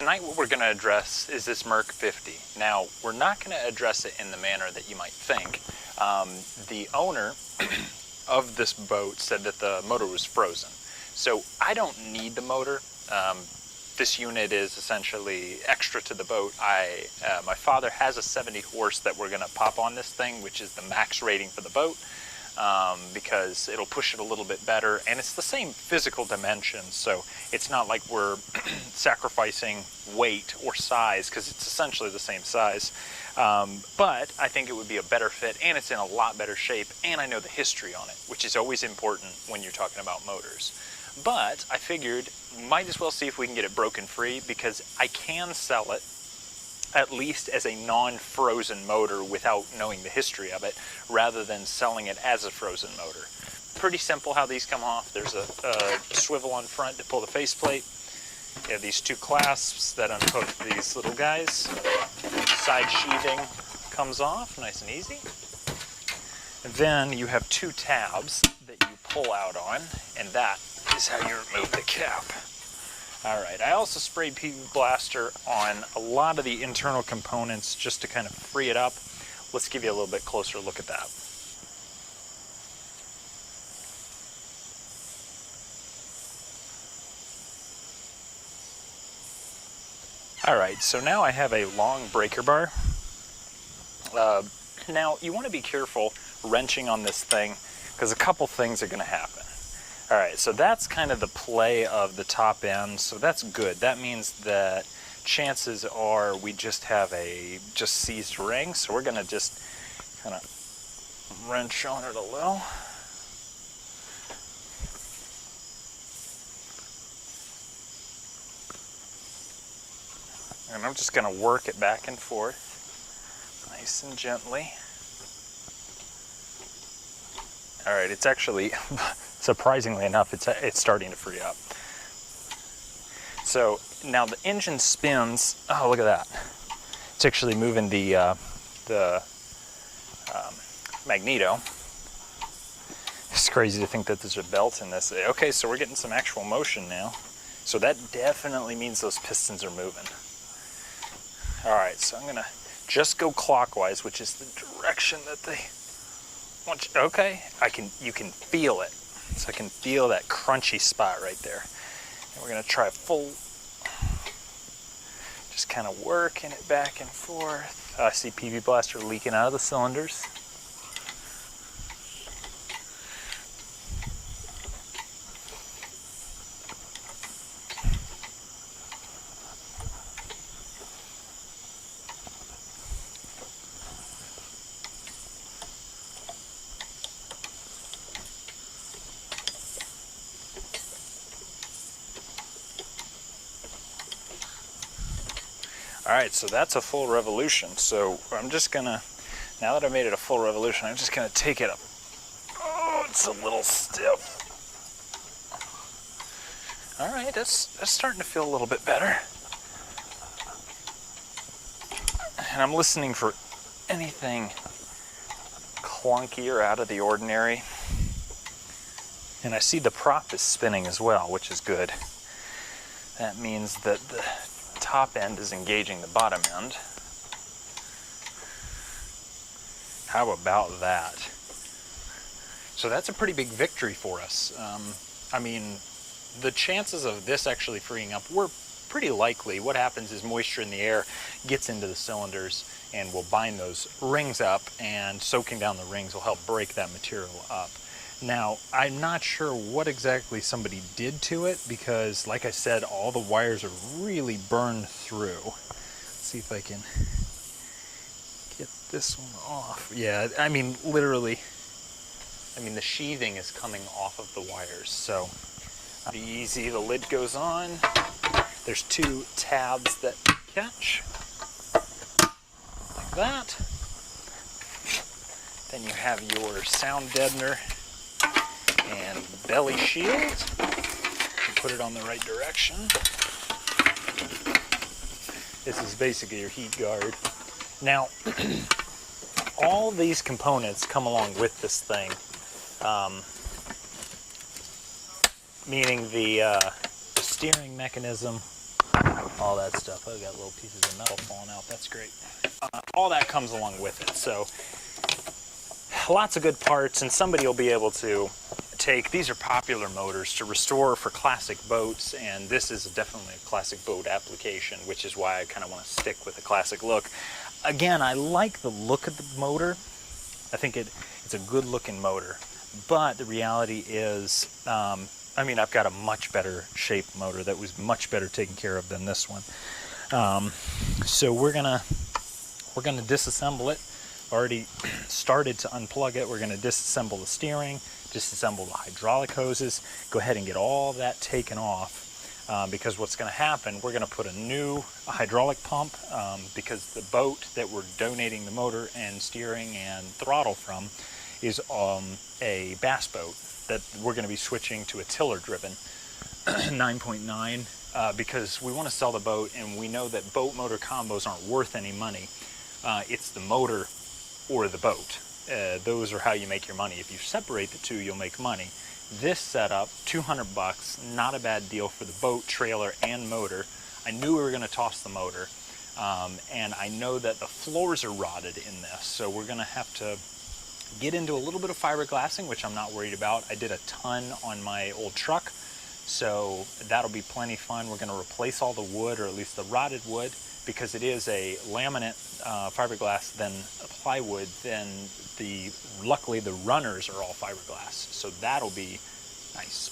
tonight what we're going to address is this Merc 50. Now, we're not going to address it in the manner that you might think. The owner of this boat said that the motor was frozen. So I don't need the motor. This unit is essentially extra to the boat. My father has a 70 horse that we're going to pop on this thing, which is the max rating for the boat, because it'll push it a little bit better, and it's the same physical dimensions, so it's not like we're sacrificing weight or size, because it's essentially the same size. But I think it would be a better fit, and it's in a lot better shape, and I know the history on it, which is always important when you're talking about motors. But I figured, might as well see if we can get it broken free, because I can sell it at least as a non-frozen motor without knowing the history of it, rather than selling it as a frozen motor. Pretty simple how these come off. There's a swivel on front to pull the faceplate. You have these two clasps that unhook these little guys. Side sheathing comes off, nice and easy. And then you have two tabs that you pull out on, and that is how you remove the cap. Alright, I also sprayed PV Blaster on a lot of the internal components just to kind of free it up. Let's give you a little bit closer look at that. Alright, so now I have a long breaker bar. Now, you want to be careful wrenching on this thing, because a couple things are going to happen. Alright, so that's kind of the play of the top end, so that's good. That means that chances are we just have a seized ring, so we're going to just kind of wrench on it a little. And I'm just going to work it back and forth, nice and gently. Alright, it's actually, surprisingly enough, it's starting to free up. So now the engine spins. Oh, look at that! It's actually moving the magneto. It's crazy to think that there's a belt in this. Okay, so we're getting some actual motion now. So that definitely means those pistons are moving. Alright, so I'm going to just go clockwise, which is the direction that they want you. Okay, you can feel it. So I can feel that crunchy spot right there. And we're going to try full, just kind of working it back and forth. I see PV Blaster leaking out of the cylinders. Alright, so that's a full revolution. So I'm just gonna, now that I've made it a full revolution, I'm just gonna take it up. Oh, it's a little stiff. Alright, that's starting to feel a little bit better. And I'm listening for anything clunky or out of the ordinary. And I see the prop is spinning as well, which is good. That means that the top end is engaging the bottom end. How about that? So that's a pretty big victory for us. I mean, the chances of this actually freeing up were pretty likely. What happens is moisture in the air gets into the cylinders and will bind those rings up, and soaking down the rings will help break that material up. Now, I'm not sure what exactly somebody did to it, because, like I said, all the wires are really burned through. Let's see if I can get this one off. Yeah, I mean, literally, the sheathing is coming off of the wires, so be easy. The lid goes on. There's two tabs that catch, like that. Then you have your sound deadener and belly shield. You put it on the right direction. This is basically your heat guard. Now, all these components come along with this thing, meaning the steering mechanism all that stuff. I've got little pieces of metal falling out. That's great. All that comes along with it. So lots of good parts, and somebody will be able to take, these are popular motors to restore for classic boats, and this is definitely a classic boat application, which is why I kind of want to stick with the classic look. Again, I like the look of the motor. I think it's a good looking motor, but the reality is, I mean, I've got a much better shaped motor that was much better taken care of than this one. So we're gonna disassemble it. Already started to unplug it. We're gonna disassemble the steering, disassemble the hydraulic hoses, go ahead and get all that taken off, because what's gonna happen, we're gonna put a new hydraulic pump, because the boat that we're donating the motor and steering and throttle from is a bass boat that we're going to be switching to a tiller driven 9.9, because we want to sell the boat, and we know that boat motor combos aren't worth any money. It's the motor or the boat. Those are how you make your money. If you separate the two, you'll make money. This setup, $200, not a bad deal for the boat, trailer, and motor. I knew we were going to toss the motor, and I know that the floors are rotted in this, so we're going to have to get into a little bit of fiberglassing, which I'm not worried about. I did a ton on my old truck, so that'll be plenty fun. We're going to replace all the wood, or at least the rotted wood, because it is a laminate fiberglass, then plywood, then luckily the runners are all fiberglass, so that'll be nice.